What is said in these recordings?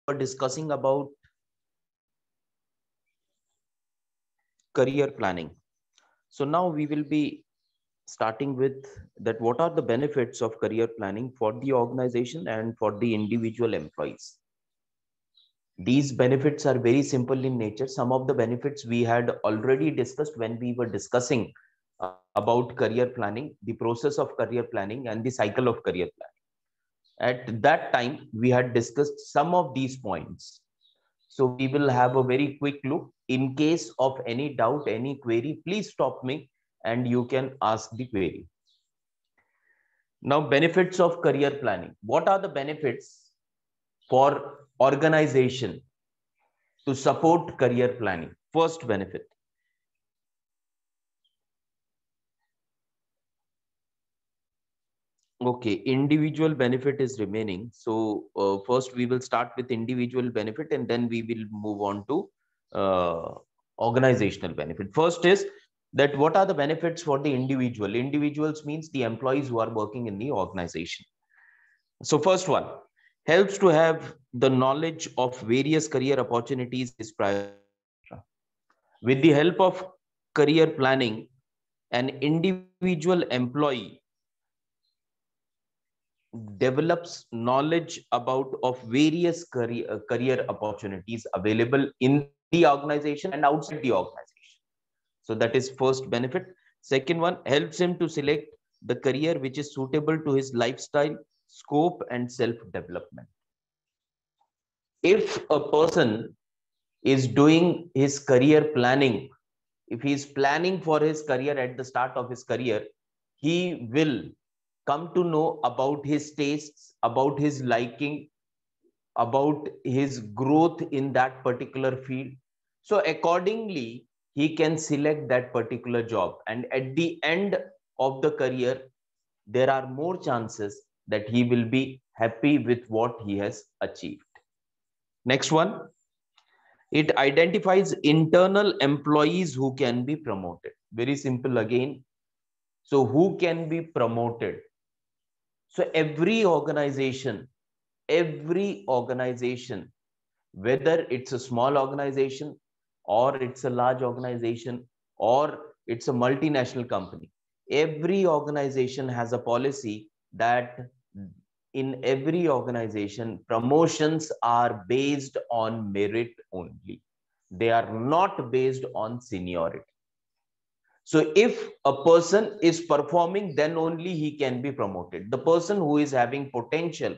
were discussing about career planning. So now we will be starting with that what are the benefits of career planning for the organization and for the individual employees. These benefits are very simple in nature. Some of the benefits we had already discussed when we were discussing about career planning, the process of career planning and the cycle of career planning. At that time, we had discussed some of these points. So we will have a very quick look. In case of any doubt, any query, please stop me and you can ask the query. Now, benefits of career planning. What are the benefits for organization to support career planning? First benefit. Okay, individual benefit is remaining. So first we will start with individual benefit and then we will move on to organizational benefit. First is that what are the benefits for the individual? Individuals means the employees who are working in the organization. So first one, helps to have the knowledge of various career opportunities is priority. With the help of career planning, an individual employee develops knowledge about of various career opportunities available in the organization and outside the organization. So that is first benefit. Second one, helps him to select the career which is suitable to his lifestyle, scope and self development. If a person is doing his career planning, if he is planning for his career at the start of his career, he will come to know about his tastes, about his liking, about his growth in that particular field. So accordingly, he can select that particular job. And at the end of the career, there are more chances that he will be happy with what he has achieved. Next one, it identifies internal employees who can be promoted. Very simple again. So who can be promoted? So every organization, whether it's a small organization or it's a large organization or it's a multinational company, every organization has a policy that in every organization, promotions are based on merit only. They are not based on seniority. So if a person is performing, then only he can be promoted. The person who is having potential,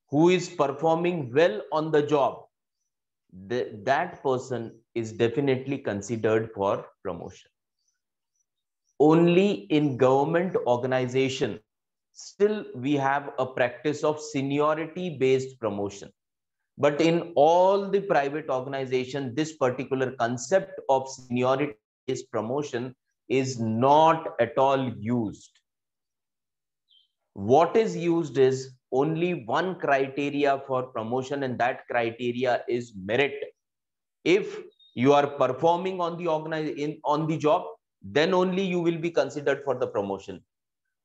who is performing well on the job, that person is definitely considered for promotion. Only in government organization, still we have a practice of seniority based promotion. But in all the private organization, this particular concept of seniority based promotion is not at all used. What is used is only one criteria for promotion, and that criteria is merit. If you are performing on the job, then only you will be considered for the promotion.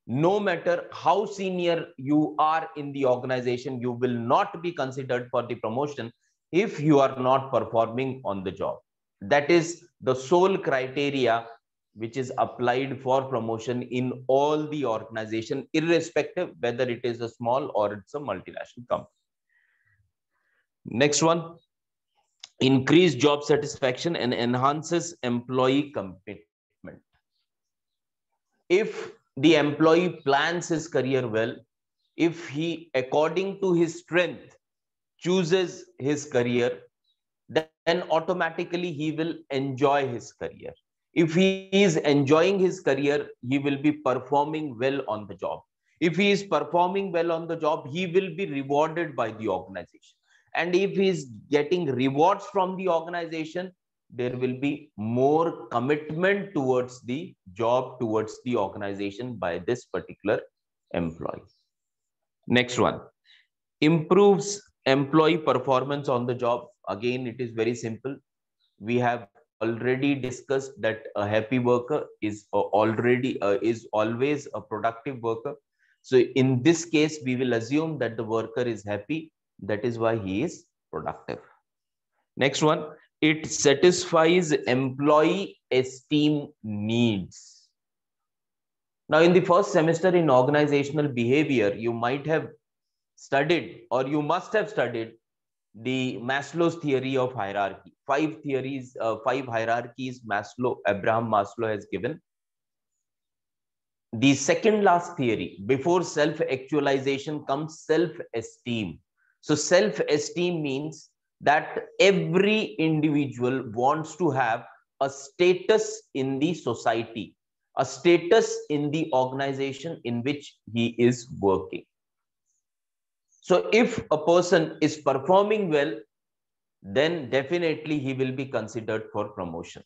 No matter how senior you are in the organization, you will not be considered for the promotion if you are not performing on the job. That is the sole criteria which is applied for promotion in all the organization, irrespective whether it is a small or it's a multinational company. Next one, increase job satisfaction and enhances employee commitment. If the employee plans his career well, if he according to his strength chooses his career, then automatically he will enjoy his career. If he is enjoying his career, he will be performing well on the job. If he is performing well on the job, he will be rewarded by the organization. And if he is getting rewards from the organization, there will be more commitment towards the job, towards the organization by this particular employee. Next one, improves employee performance on the job. Again, it is very simple. We have already discussed that a happy worker is always a productive worker. So in this case, we will assume that the worker is happy. That is why he is productive. Next one, it satisfies employee esteem needs. Now, in the first semester in organizational behavior, you might have studied, or you must have studied, the Maslow's theory of hierarchy. Five theories, five hierarchies Abraham Maslow has given. The second last theory, before self-actualization comes self-esteem. So self-esteem means that every individual wants to have a status in the society, a status in the organization in which he is working. So if a person is performing well, then definitely he will be considered for promotions.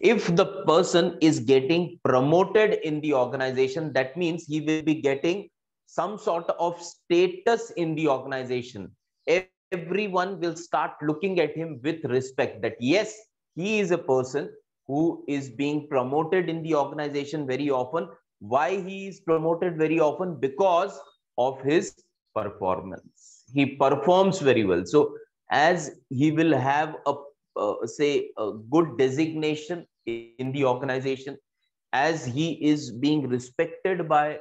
If the person is getting promoted in the organization, that means he will be getting some sort of status in the organization. Everyone will start looking at him with respect, that yes, he is a person who is being promoted in the organization very often. Why he is promoted very often? Because of his performance. He performs very well. So as he will have say a good designation in the organization, as he is being respected by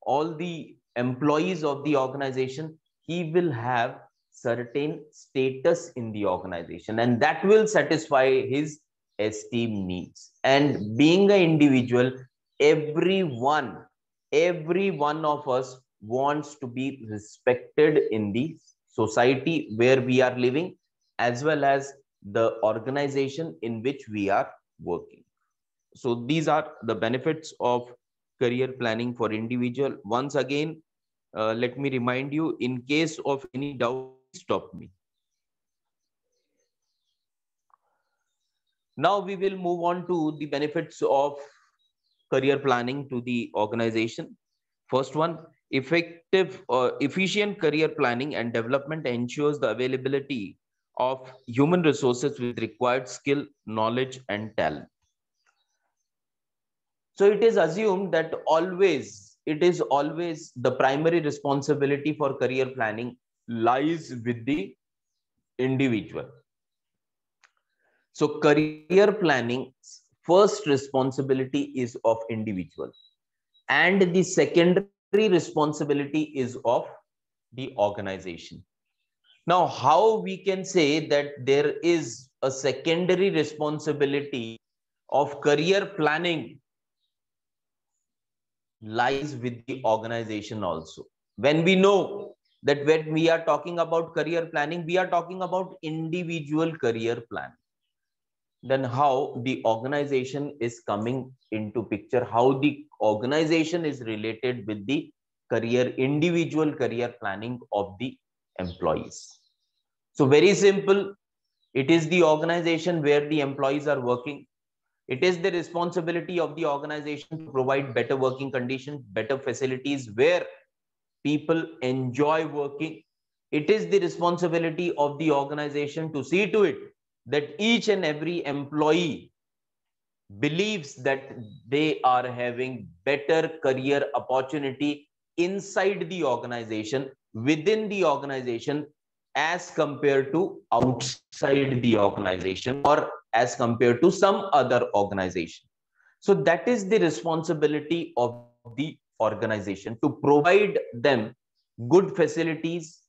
all the employees of the organization, he will have certain status in the organization, and that will satisfy his esteem needs. And being an individual, everyone of us wants to be respected in the society where we are living, as well as the organization in which we are working. So these are the benefits of career planning for individual. Once again, let me remind you, in case of any doubt, stop me. Now we will move on to the benefits of career planning to the organization. First one, efficient career planning and development ensures the availability of human resources with required skill, knowledge, and talent. So it is assumed that it is always the primary responsibility for career planning lies with the individual. So career planning first responsibility is of individual, and the secondary responsibility is of the organization. Now, how we can say that there is a secondary responsibility of career planning lies with the organization also? When we know that when we are talking about career planning, we are talking about individual career plan, then how the organization is coming into picture, how the organization is related with the individual career planning of the employees. So very simple, it is the organization where the employees are working. It is the responsibility of the organization to provide better working conditions, better facilities where people enjoy working. It is the responsibility of the organization to see to it that each and every employee believes that they are having better career opportunity inside the organization, within the organization, as compared to outside the organization, or as compared to some other organization. So that is the responsibility of the organization, to provide them good facilities,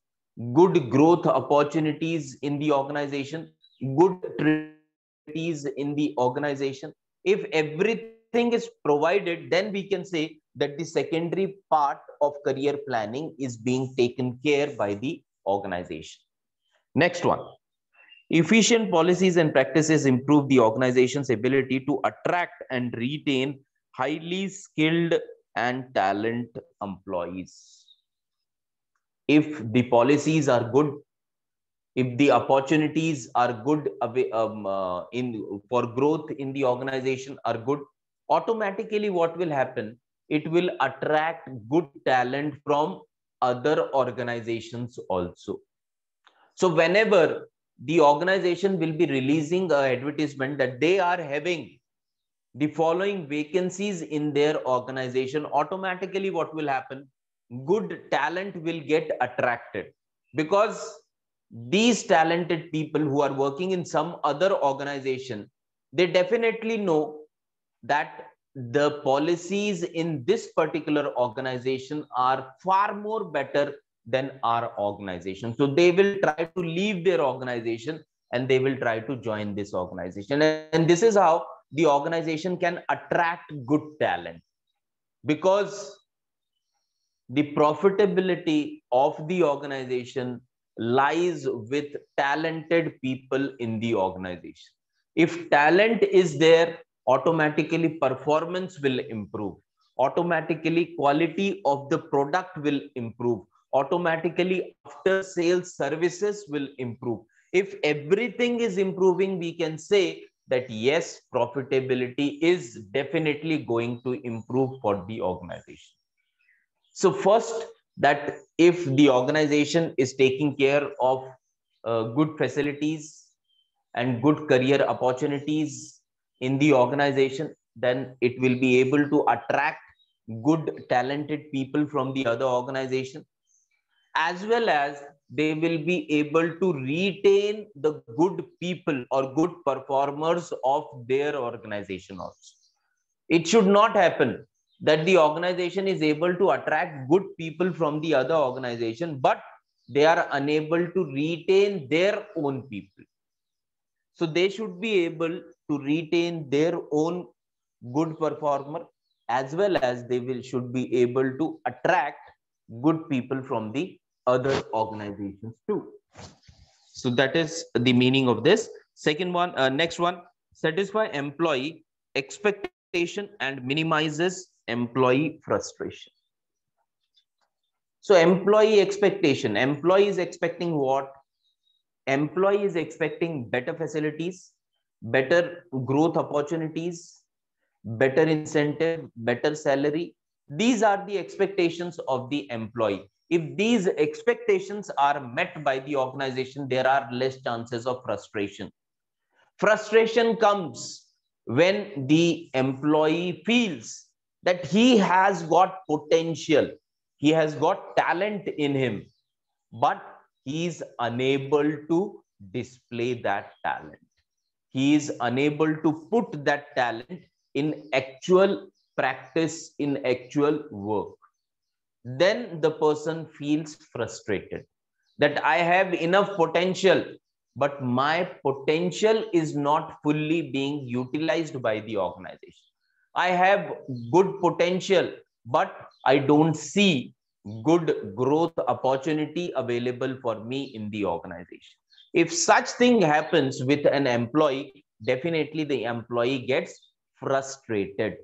good growth opportunities in the organization, good opportunities in the organization. If everything is provided, then we can say that the secondary part of career planning is being taken care by the organization. Next one, efficient policies and practices improve the organization's ability to attract and retain highly skilled and talented employees. If the policies are good, if the opportunities are good for growth in the organization are good, automatically what will happen? It will attract good talent from other organizations also. So whenever the organization will be releasing an advertisement that they are having the following vacancies in their organization, automatically what will happen? Good talent will get attracted, because these talented people who are working in some other organization, they definitely know that the policies in this particular organization are far more better than our organization. So they will try to leave their organization and they will try to join this organization. And this is how the organization can attract good talent, because the profitability of the organization lies with talented people in the organization. If talent is there, automatically performance will improve. Automatically quality of the product will improve. Automatically after sales services will improve. If everything is improving, we can say that yes, profitability is definitely going to improve for the organization. So first, that if the organization is taking care of good facilities and good career opportunities in the organization, then it will be able to attract good talented people from the other organization, as well as they will be able to retain the good people or good performers of their organization also. It should not happen that the organization is able to attract good people from the other organization, but they are unable to retain their own people. So they should be able to retain their own good performer, as well as they will should be able to attract good people from the other organizations too. So that is the meaning of this. Second one, next one, satisfy employee expectation and minimizes employee frustration. So employee expectation, employee is expecting what? Employee is expecting better facilities, better growth opportunities, better incentive, better salary. These are the expectations of the employee. If these expectations are met by the organization, there are less chances of frustration. Frustration comes when the employee feels that he has got potential, he has got talent in him, but he is unable to display that talent. He is unable to put that talent in actual practice, in actual work. Then the person feels frustrated that I have enough potential, but my potential is not fully being utilized by the organization. I have good potential, but I don't see good growth opportunity available for me in the organization. If such thing happens with an employee, definitely the employee gets frustrated.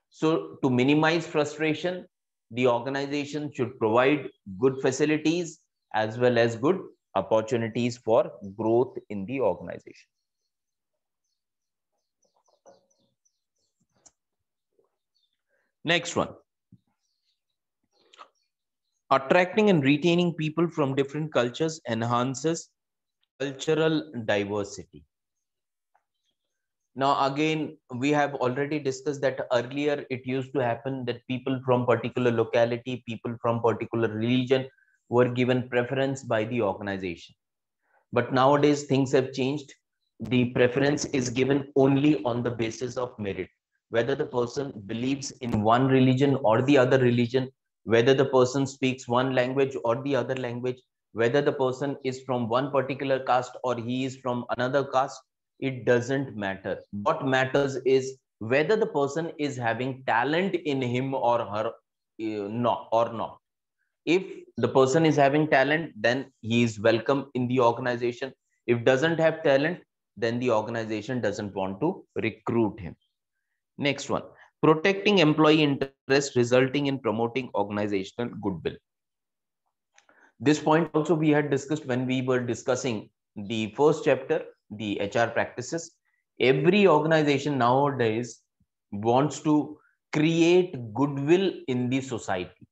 So to minimize frustration, the organization should provide good facilities as well as good opportunities for growth in the organization. Next one. Attracting and retaining people from different cultures enhances cultural diversity. Now, again, we have already discussed that earlier it used to happen that people from particular locality, people from particular religion were given preference by the organization. But nowadays things have changed. The preference is given only on the basis of merit. Whether the person believes in one religion or the other religion, whether the person speaks one language or the other language, whether the person is from one particular caste or he is from another caste, it doesn't matter. What matters is whether the person is having talent in him or her, not. If the person is having talent, then he is welcome in the organization. If doesn't have talent, then the organization doesn't want to recruit him. Next one, protecting employee interest resulting in promoting organizational goodwill. This point also we had discussed when we were discussing the first chapter, the HR practices. Every organization nowadays wants to create goodwill in the society.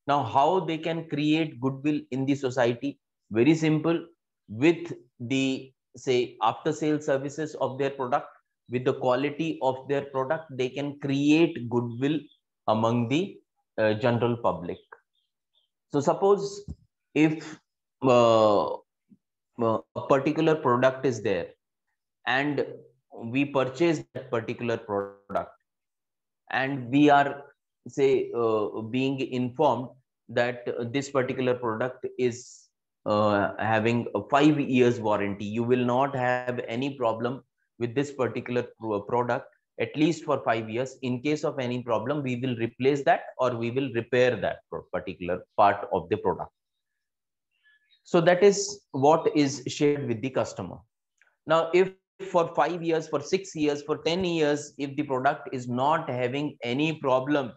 Now, how they can create goodwill in the society? Very simple. With the, say, after sales services of their product, with the quality of their product, they can create goodwill among the general public. So suppose if a particular product is there and we purchase that particular product, and we are, say, being informed that this particular product is having a 5 years warranty. You will not have any problem with this particular product at least for 5 years. In case of any problem, we will replace that or we will repair that particular part of the product. So that is what is shared with the customer. Now, if for 5 years, for 6 years, for 10 years, if the product is not having any problem,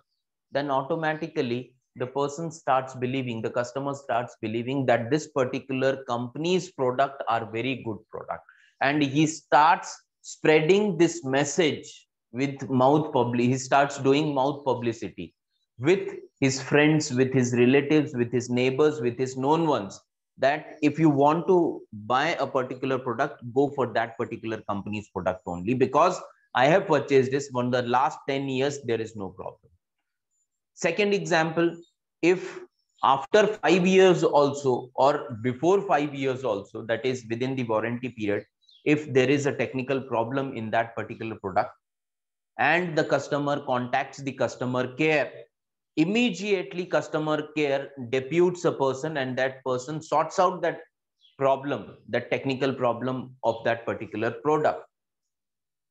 then automatically the person starts believing, the customer starts believing that this particular company's product are very good product. And he starts spreading this message with mouth publicity. He starts doing mouth publicity with his friends, with his relatives, with his neighbors, with his known ones, that if you want to buy a particular product, go for that particular company's product only, because I have purchased this for the last 10 years, there is no problem. Second example, if after 5 years also or before 5 years also, that is within the warranty period, if there is a technical problem in that particular product and the customer contacts the customer care, immediately customer care deputes a person and that person sorts out that problem, that technical problem of that particular product.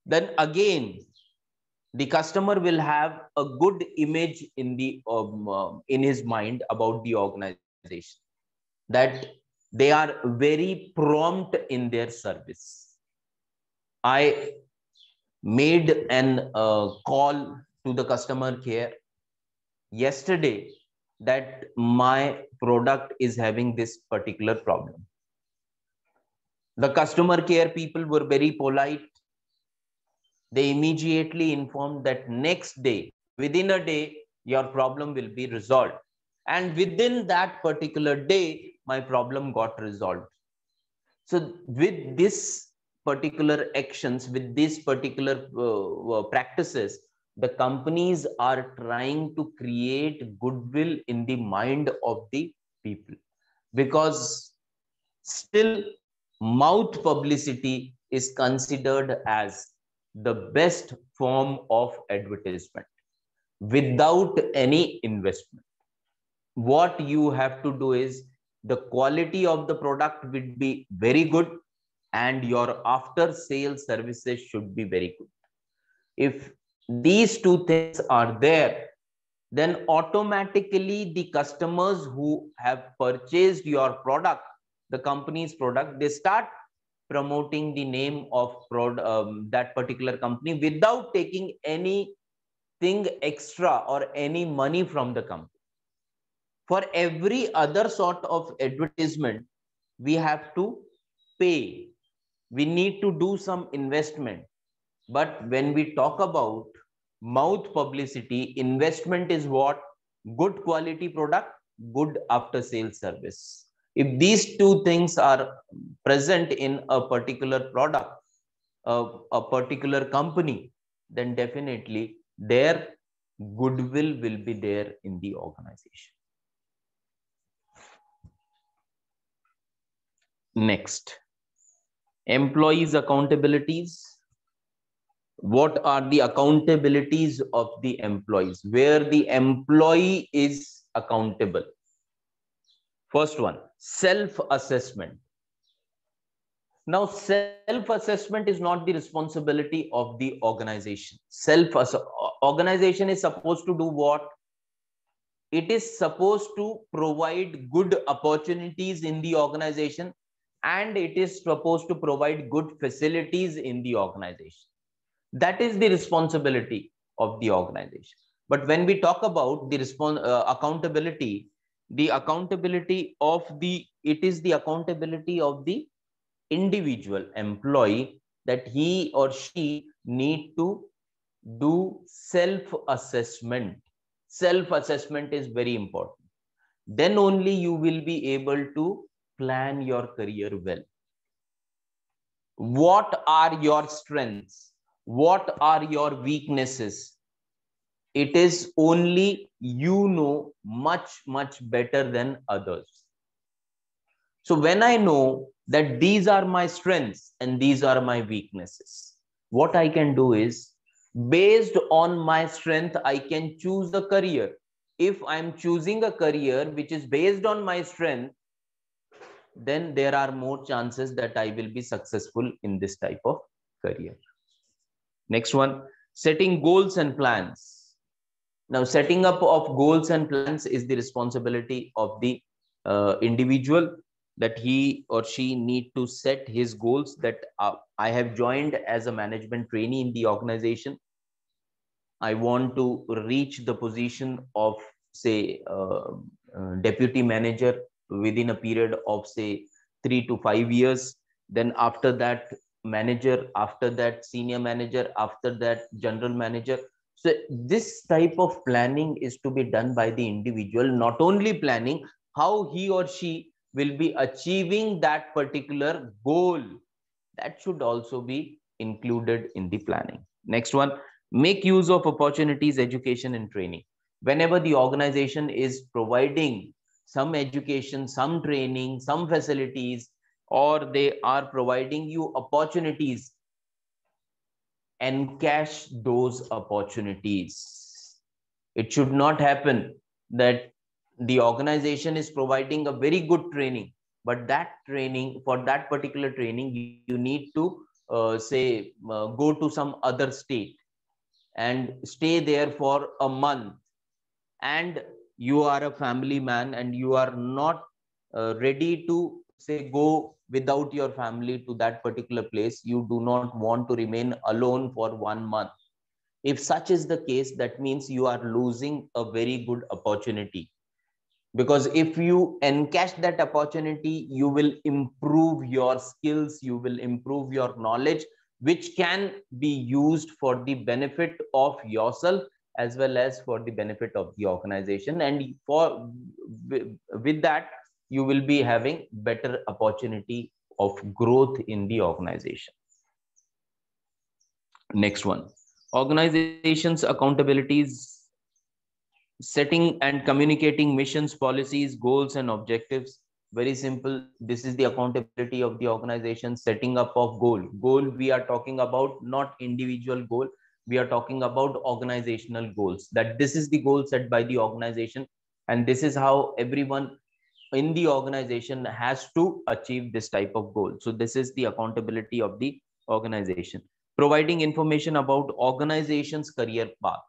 Then again, the customer will have a good image in his mind about the organization, that they are very prompt in their service. I made an call to the customer care yesterday that my product is having this particular problem. The customer care people were very polite. They immediately informed that next day, within a day, your problem will be resolved. And within that particular day, my problem got resolved. So with this particular actions, with these particular practices, the companies are trying to create goodwill in the mind of the people, because still mouth publicity is considered as the best form of advertisement without any investment. What you have to do is, the quality of the product will be very good and your after sales services should be very good. If these two things are there, then automatically the customers who have purchased your product, the company's product, they start promoting the name of that particular company without taking anything extra or any money from the company. For every other sort of advertisement, we have to pay. We need to do some investment. But when we talk about mouth publicity, investment is what? Good quality product, good after sales service. If these two things are present in a particular product, a particular company, then definitely their goodwill will be there in the organization. Next, employees' accountabilities. What are the accountabilities of the employees, where the employee is accountable? First one, self-assessment. Now, self-assessment is not the responsibility of the organization. Organization is supposed to do what? It is supposed to provide good opportunities in the organization, and it is supposed to provide good facilities in the organization. That is the responsibility of the organization. But when we talk about the accountability, it is the accountability of the individual employee, that he or she need to do self-assessment. Self-assessment is very important. Then only you will be able to plan your career well. What are your strengths? What are your weaknesses? It is only you know much better than others. So when I know that these are my strengths and these are my weaknesses, what I can do is, based on my strength, I can choose a career. If I'm choosing a career which is based on my strength, then there are more chances that I will be successful in this type of career. Next one, setting goals and plans. Now, setting up of goals and plans is the responsibility of the individual, that he or she need to set his goals, that I have joined as a management trainee in the organization. I want to reach the position of, say, deputy manager within a period of, say, 3 to 5 years. Then after that, manager, after that, senior manager, after that, general manager. So this type of planning is to be done by the individual, not only planning how he or she will be achieving that particular goal. That should also be included in the planning. Next one, make use of opportunities, education and training. Whenever the organization is providing some education, some training, some facilities, or they are providing you opportunities, encash those opportunities. It should not happen that the organization is providing a very good training, but that training, for that particular training, you need to say go to some other state and stay there for a month, and you are a family man and you are not ready to, say, go without your family to that particular place. You do not want to remain alone for 1 month. If such is the case, that means you are losing a very good opportunity, because if you encash that opportunity, you will improve your skills, you will improve your knowledge, which can be used for the benefit of yourself as well as for the benefit of the organization, and for with that you will be having better opportunity of growth in the organization. Next one, organizations accountabilities, setting and communicating missions, policies, goals and objectives. Very simple, this is the accountability of the organization. Setting up of goal we are talking about, not individual goal, we are talking about organizational goals, that this is the goal set by the organization, and this is how everyone in the organization has to achieve this type of goal. So this is the accountability of the organization. Providing information about organization's career path.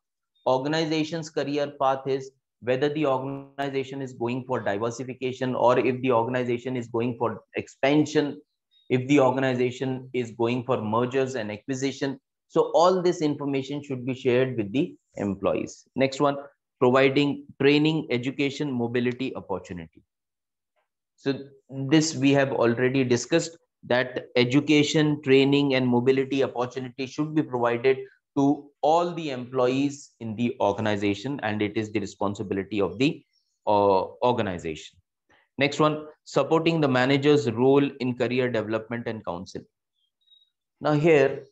Organization's career path is whether the organization is going for diversification, or if the organization is going for expansion, if the organization is going for mergers and acquisition. So all this information should be shared with the employees. Next one, providing training, education, mobility opportunity. So this we have already discussed, that education, training and mobility opportunity should be provided to all the employees in the organization, and it is the responsibility of the organization. Next one, supporting the manager's role in career development and counsel. Now here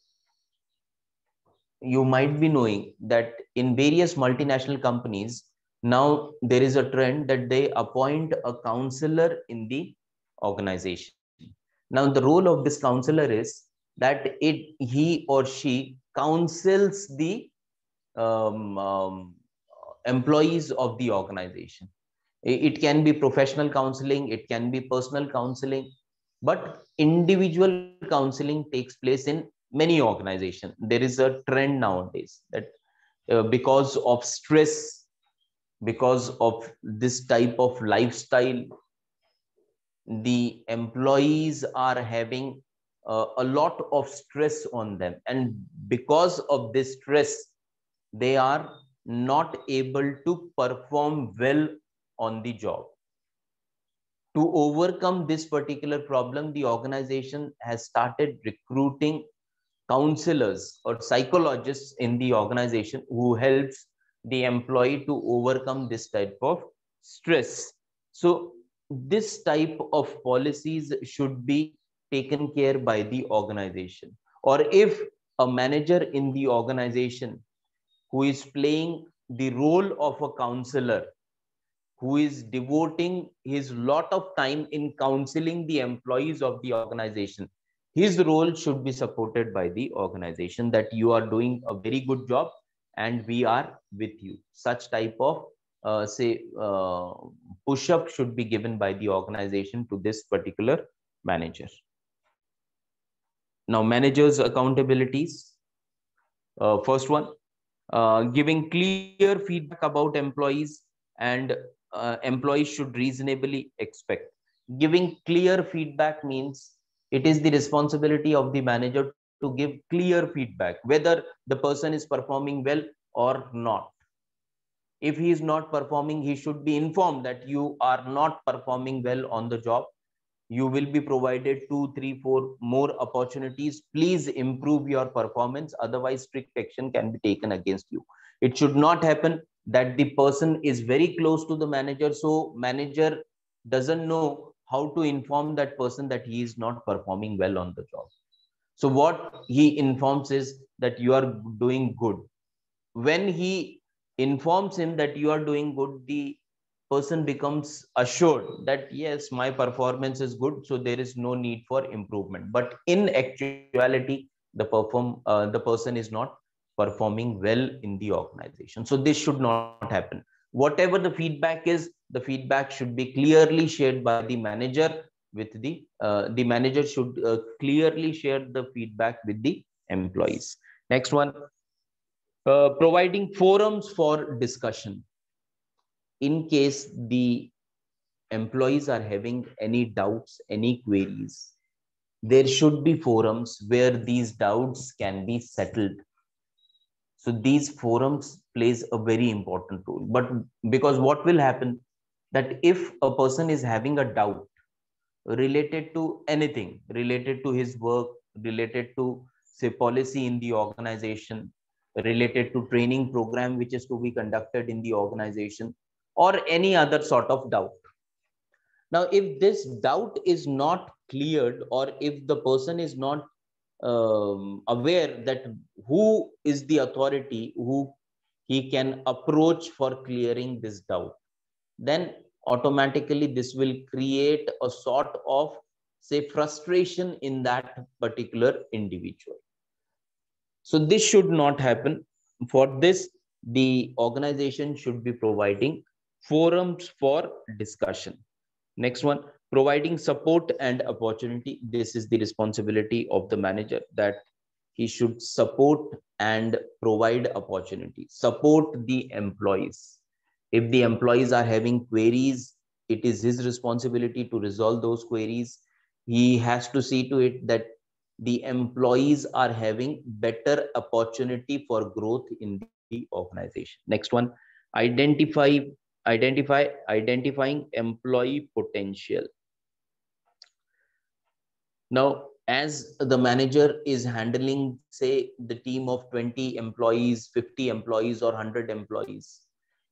you might be knowing that in various multinational companies, now there is a trend that they appoint a counselor in the organization. Now the role of this counselor is that he or she counsels the employees of the organization. It can be professional counseling, it can be personal counseling, but individual counseling takes place in many organizations. There is a trend nowadays that because of stress, because of this type of lifestyle, the employees are having a lot of stress on them, and because of this stress they are not able to perform well on the job. To overcome this particular problem, the organization has started recruiting counselors or psychologists in the organization who helps the employee to overcome this type of stress. So this type of policies should be taken care by the organization. Or if a manager in the organization who is playing the role of a counselor, who is devoting his lot of time in counseling the employees of the organization, his role should be supported by the organization, that you are doing a very good job and we are with you. Such type of push up should be given by the organization to this particular manager. Now, managers accountabilities. First one, giving clear feedback about employees, and employees should reasonably expect. Giving clear feedback means it is the responsibility of the manager to give clear feedback, whether the person is performing well or not. If he is not performing, he should be informed that you are not performing well on the job. You will be provided 2, 3, 4 more opportunities. Please improve your performance, otherwise strict action can be taken against you. It should not happen that the person is very close to the manager, so manager doesn't know how to inform that person that he is not performing well on the job. So what he informs is that you are doing good. When he informs him that you are doing good, the person becomes assured that yes, my performance is good, so there is no need for improvement. But in actuality, the person is not performing well in the organization. So this should not happen. Whatever the feedback is, the feedback should be clearly shared by the manager with the manager should clearly share the feedback with the employees. Next one, providing forums for discussion. In case the employees are having any doubts, any queries, there should be forums where these doubts can be settled. So these forums plays a very important role. But because what will happen, that if a person is having a doubt related to anything, related to his work, related to say policy in the organization, related to training program which is to be conducted in the organization, or any other sort of doubt. Now, if this doubt is not cleared, or if the person is not aware that who is the authority who he can approach for clearing this doubt, then automatically this will create a sort of say frustration in that particular individual. So this should not happen. For this, the organization should be providing forums for discussion. Next one, providing support and opportunity. This is the responsibility of the manager, that he should support and provide opportunity, support the employees. If the employees are having queries, it is his responsibility to resolve those queries. He has to see to it that the employees are having better opportunity for growth in the organization. Next one, identify identifying employee potential. Now, as the manager is handling, say, the team of 20 employees, 50 employees, or 100 employees,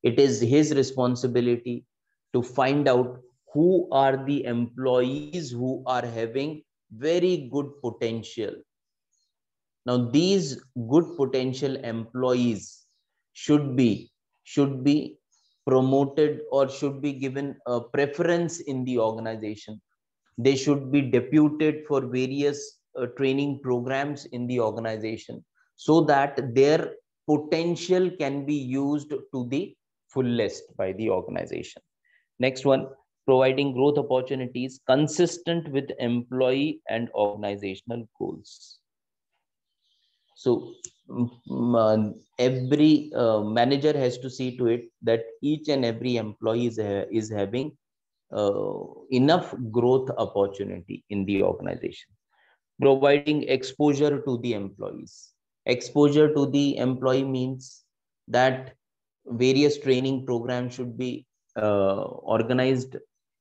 it is his responsibility to find out who are the employees who are having very good potential. Now, these good potential employees should be promoted, or should be given a preference in the organization. They should be deputed for various training programs in the organization, so that their potential can be used to the fullest by the organization. Next one, providing growth opportunities consistent with employee and organizational goals. So every manager has to see to it that each and every employee is having enough growth opportunity in the organization. Providing exposure to the employees. Exposure to the employee means that various training programs should be organized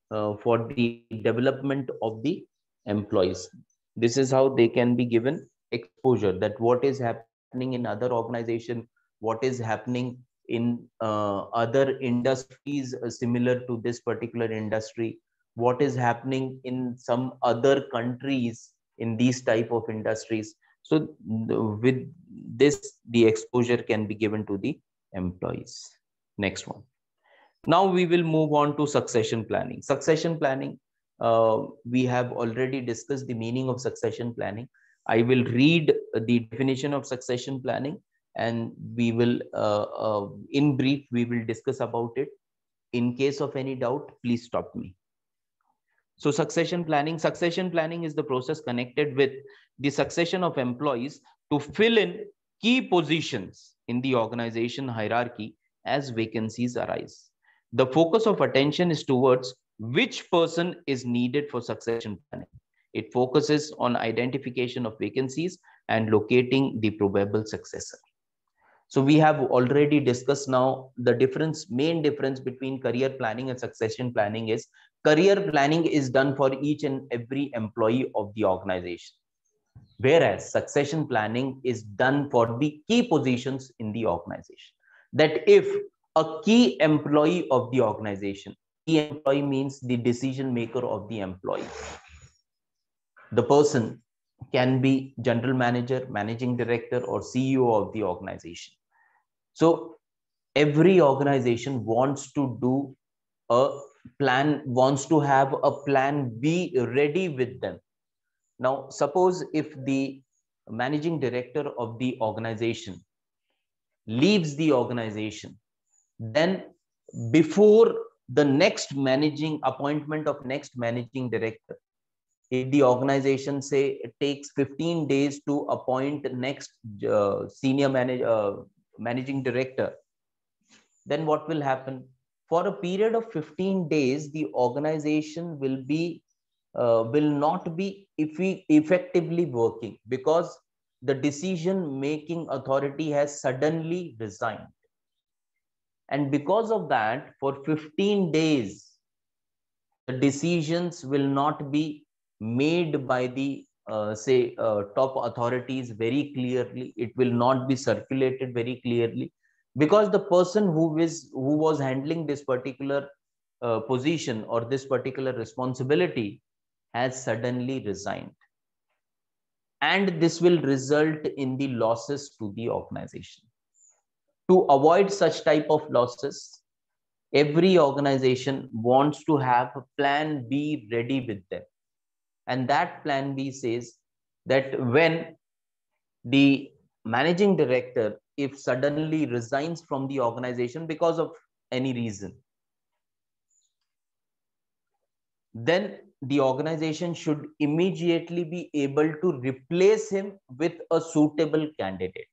for the development of the employees. This is how they can be given exposure, that what is happening in other organizations, what is happening in other industries similar to this particular industry, what is happening in some other countries in these type of industries. So with this, the exposure can be given to the employees. Next one, Now we will move on to succession planning. Succession planning, we have already discussed the meaning of succession planning. I will read the definition of succession planning, and we will, in brief, we will discuss about it. In case of any doubt, please stop me. So succession planning is the process connected with the succession of employees to fill in key positions in the organization hierarchy as vacancies arise. The focus of attention is towards which person is needed for succession planning. It focuses on identification of vacancies and locating the probable successor. So we have already discussed now the main difference between career planning and succession planning is career planning is done for each and every employee of the organization, whereas succession planning is done for the key positions in the organization. That if a key employee of the organization, key employee means the decision maker of the employee. The person can be general manager, managing director, or CEO of the organization. So every organization wants to do a plan, wants to have a plan B ready with them. Now, suppose if the managing director of the organization leaves the organization, then before the next appointment of next managing director, if the organization say it takes 15 days to appoint next senior managing director, then what will happen? For a period of 15 days, the organization will not be effectively working because the decision making authority has suddenly resigned. And because of that, for 15 days, the decisions will not be made by the top authorities very clearly. It will not be circulated very clearly because the person who was handling this particular position or this particular responsibility has suddenly resigned, and this will result in the losses to the organization. To avoid such type of losses, every organization wants to have a plan B ready with them. And that plan B says that when the managing director, if suddenly resigns from the organization because of any reason, then the organization should immediately be able to replace him with a suitable candidate.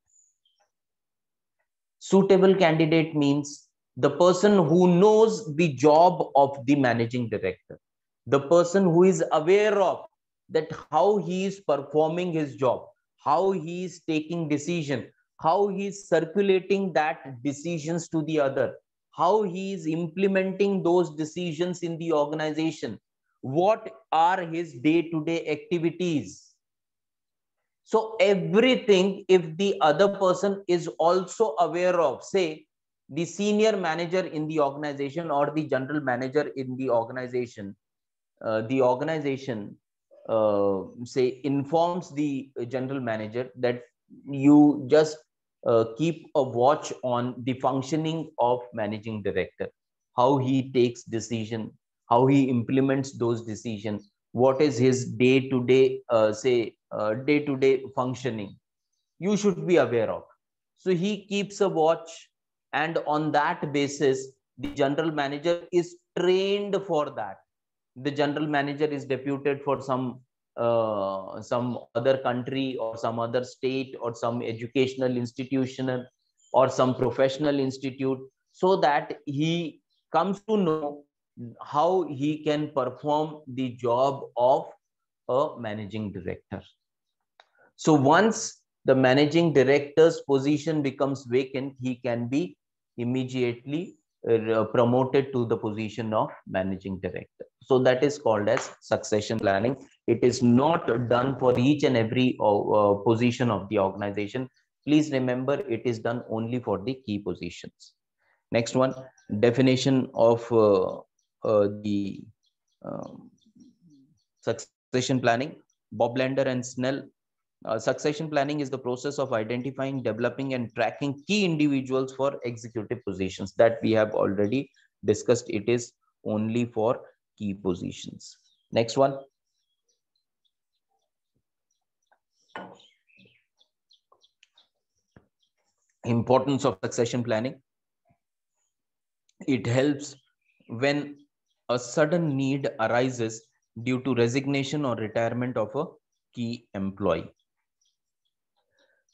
Suitable candidate means the person who knows the job of the managing director, the person who is aware of that how he is performing his job, how he is taking decision, how he is circulating that decisions to the other, how he is implementing those decisions in the organization, what are his day-to-day activities. So everything, if the other person is also aware of, say, the senior manager in the organization or the general manager in the organization say informs the general manager that you just keep a watch on the functioning of managing director, how he takes decision, how he implements those decisions, what is his day-to-day day-to-day functioning, you should be aware of. So he keeps a watch, and on that basis the general manager is trained for that. The general manager is deputed for some other country or some other state or some educational institution or some professional institute, so that he comes to know how he can perform the job of a managing director. So once the managing director's position becomes vacant, he can be immediately promoted to the position of managing director. So that is called as succession planning. It is not done for each and every position of the organization. Please remember, it is done only for the key positions. Next one, definition of the succession planning. Bob Lander and Snell. Succession planning is the process of identifying, developing, and tracking key individuals for executive positions, that we have already discussed, it is only for key positions. Next one. Importance of succession planning. It helps when a sudden need arises due to resignation or retirement of a key employee.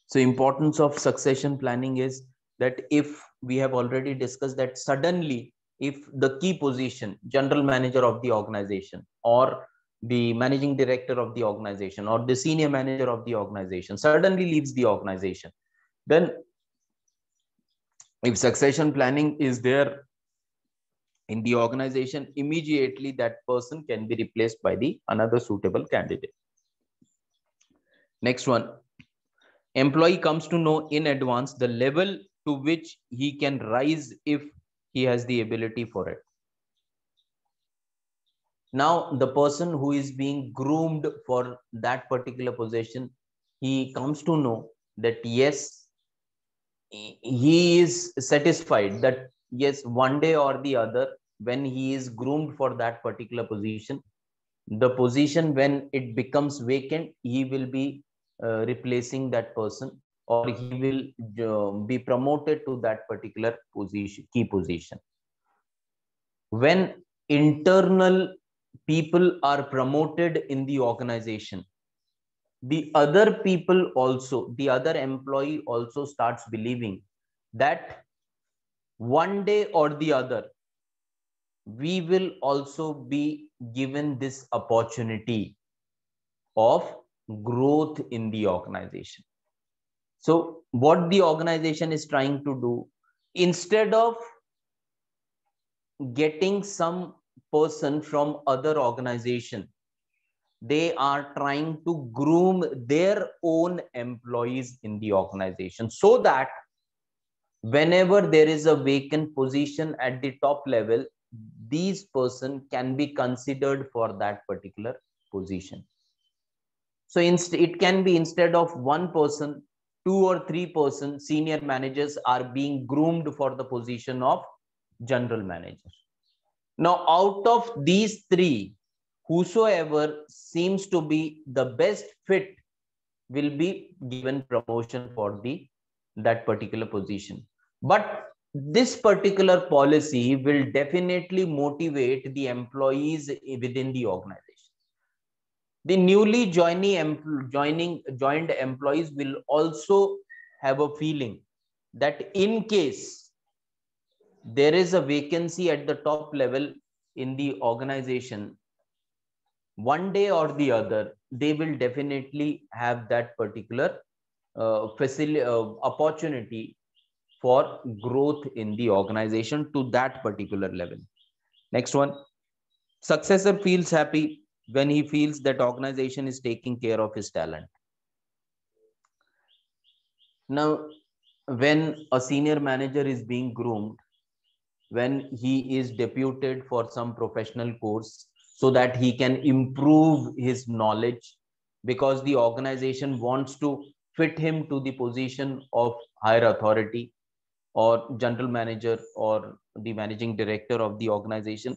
So importance of succession planning is that if we have already discussed that suddenly if the key position, general manager of the organization or the managing director of the organization or the senior manager of the organization suddenly leaves the organization, then if succession planning is there in the organization, immediately that person can be replaced by the another suitable candidate. Next one. Employee comes to know in advance the level to which he can rise if he has the ability for it. Now, the person who is being groomed for that particular position, he comes to know that yes, he is satisfied that yes, one day or the other, when he is groomed for that particular position, the position when it becomes vacant, he will be replacing that person, or he will be promoted to that particular position, key position. When internal people are promoted in the organization, the other people also, the other employee also starts believing that one day or the other, we will also be given this opportunity of growth in the organization. So what the organization is trying to do, instead of getting some person from other organization, they are trying to groom their own employees in the organization so that whenever there is a vacant position at the top level, these person can be considered for that particular position. So it can be instead of one person, 2 or 3 senior managers are being groomed for the position of general manager. Now, out of these three, whosoever seems to be the best fit will be given promotion for that particular position. But this particular policy will definitely motivate the employees within the organization. The newly joined employees will also have a feeling that in case there is a vacancy at the top level in the organization, one day or the other, they will definitely have that particular opportunity for growth in the organization to that particular level. Next one. Successor feels happy when he feels that organization is taking care of his talent. Now, when a senior manager is being groomed, when he is deputed for some professional course so that he can improve his knowledge, because the organization wants to fit him to the position of higher authority or general manager or the managing director of the organization,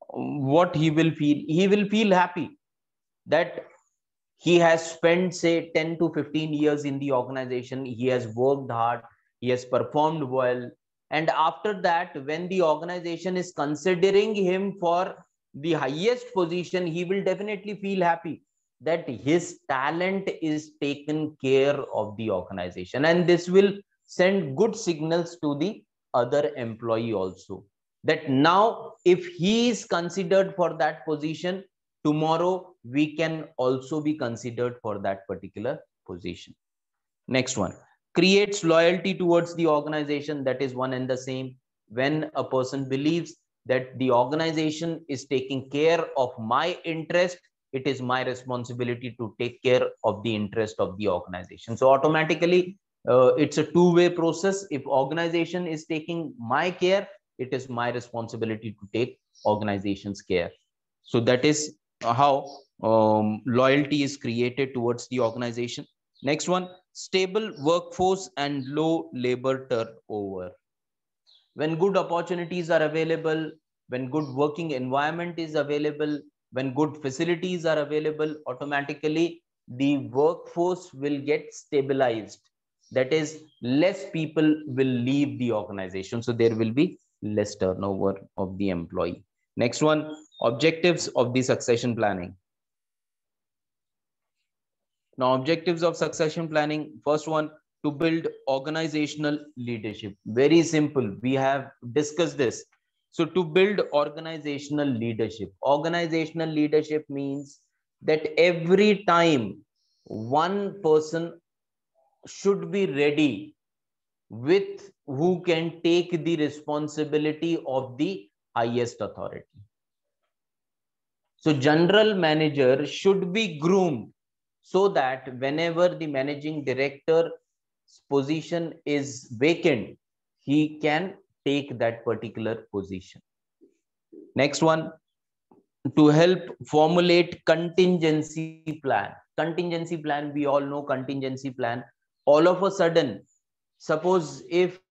what he will feel happy that he has spent say 10 to 15 years in the organization, he has worked hard, he has performed well, and after that when the organization is considering him for the highest position, he will definitely feel happy that his talent is taken care of the organization, and this will send good signals to the other employee also, that now if he is considered for that position, tomorrow we can also be considered for that particular position. Next one. Creates loyalty towards the organization. That is one and the same. When a person believes that the organization is taking care of my interest, it is my responsibility to take care of the interest of the organization. So automatically it's a two-way process. If organization is taking my care, it is my responsibility to take organization's care. So that is how loyalty is created towards the organization. Next one. Stable workforce and low labor turnover. When good opportunities are available, when good working environment is available, when good facilities are available, automatically the workforce will get stabilized. That is, less people will leave the organization. So there will be less turnover of the employee. Next one, objectives of the succession planning. Now, objectives of succession planning. First one, to build organizational leadership. Very simple. We have discussed this. So to build organizational leadership means that every time one person should be ready with who can take the responsibility of the highest authority. So general manager should be groomed so that whenever the managing director's position is vacant, he can take that particular position. Next one, to help formulate contingency plan. Contingency plan, we all know contingency plan. All of a sudden, suppose if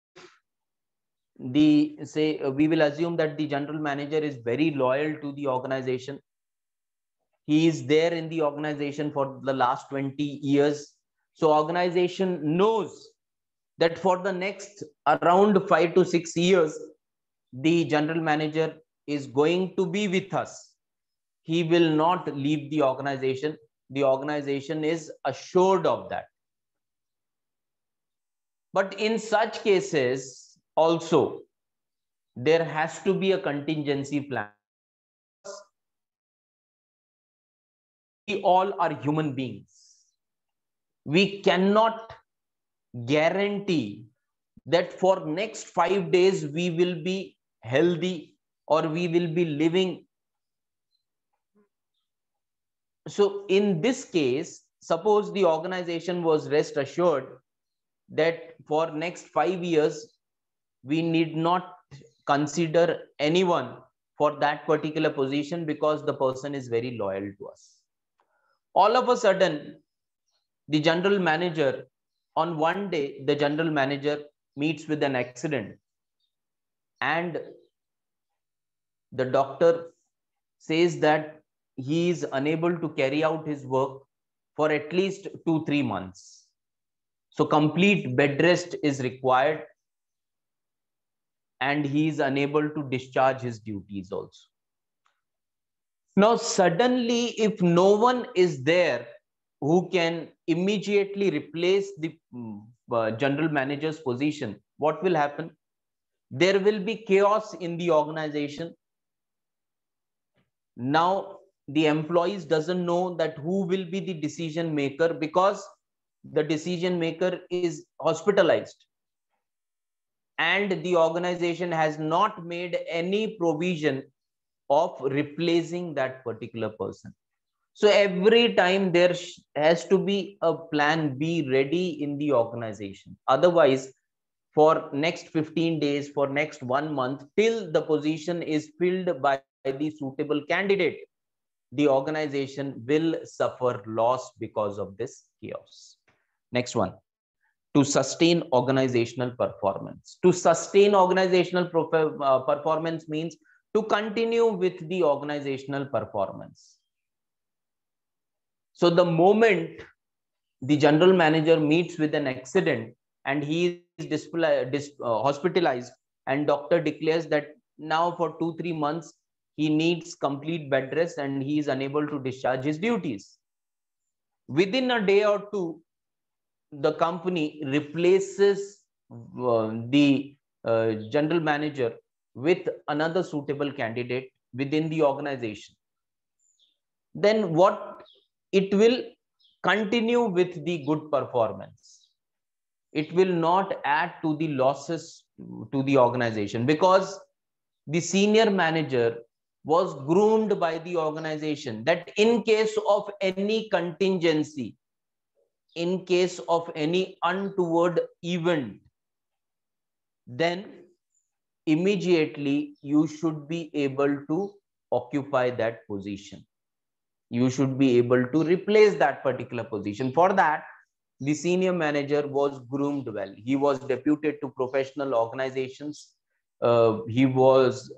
we will assume that the general manager is very loyal to the organization. He is there in the organization for the last 20 years. So organization knows that for the next around 5 to 6 years, the general manager is going to be with us. He will not leave the organization. The organization is assured of that. But in such cases also, there has to be a contingency plan. We all are human beings. We cannot guarantee that for next 5 days we will be healthy or we will be living. So in this case, suppose the organization was rest assured that for next 5 years, we need not consider anyone for that particular position because the person is very loyal to us. All of a sudden, the general manager, on one day, the general manager meets with an accident and the doctor says that he is unable to carry out his work for at least 2-3 months. So complete bed rest is required and he is unable to discharge his duties also. Now, suddenly, if no one is there who can immediately replace the general manager's position, what will happen? There will be chaos in the organization. Now, the employees doesn't know that who will be the decision maker because the decision maker is hospitalized and the organization has not made any provision of replacing that particular person. So every time there has to be a plan B ready in the organization. Otherwise, for next 15 days, for next 1 month, till the position is filled by the suitable candidate, the organization will suffer loss because of this chaos. Next one, to sustain organizational performance. To sustain organizational performance means to continue with the organizational performance. So the moment the general manager meets with an accident and he is hospitalized and doctor declares that now for 2-3 months he needs complete bed rest and he is unable to discharge his duties. Within a day or two, the company replaces the general manager with another suitable candidate within the organization. Then what? It will continue with the good performance. It will not add to the losses to the organization because the senior manager was groomed by the organization that in case of any contingency, in case of any untoward event, then immediately you should be able to occupy that position. You should be able to replace that particular position. For that, the senior manager was groomed well. He was deputed to professional organizations. He was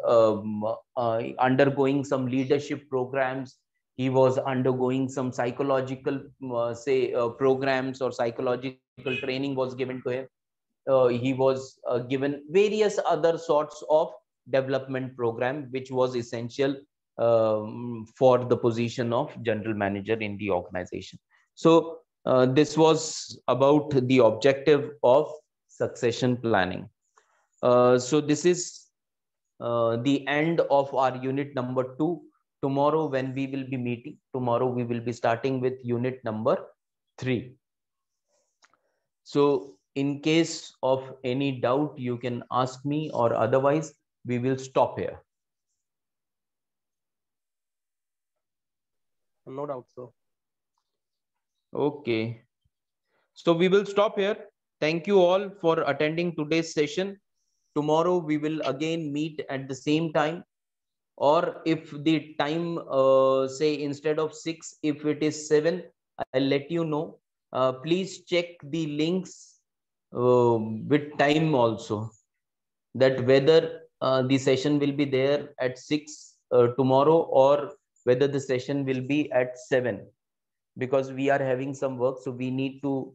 undergoing some leadership programs. He was undergoing some psychological, programs or psychological training was given to him. He was given various other sorts of development program, which was essential for the position of general manager in the organization. So this was about the objective of succession planning. So this is the end of our unit number 2. Tomorrow, when we will be meeting, tomorrow we will be starting with unit number 3. So in case of any doubt, you can ask me, or otherwise we will stop here. No doubt, sir. Okay. So we will stop here. Thank you all for attending today's session. Tomorrow we will again meet at the same time, or if the time, say instead of 6, if it is 7, I'll let you know. Please check the links with time also, that whether the session will be there at 6 tomorrow, or whether the session will be at 7, because we are having some work. So we need to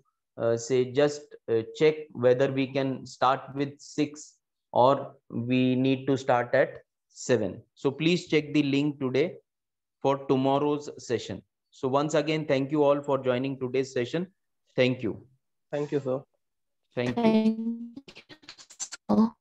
just check whether we can start with 6 or we need to start at 7. So please check the link today for tomorrow's session. So once again, thank you all for joining today's session. Thank you. Thank you, sir. Thank you. Thank you, sir.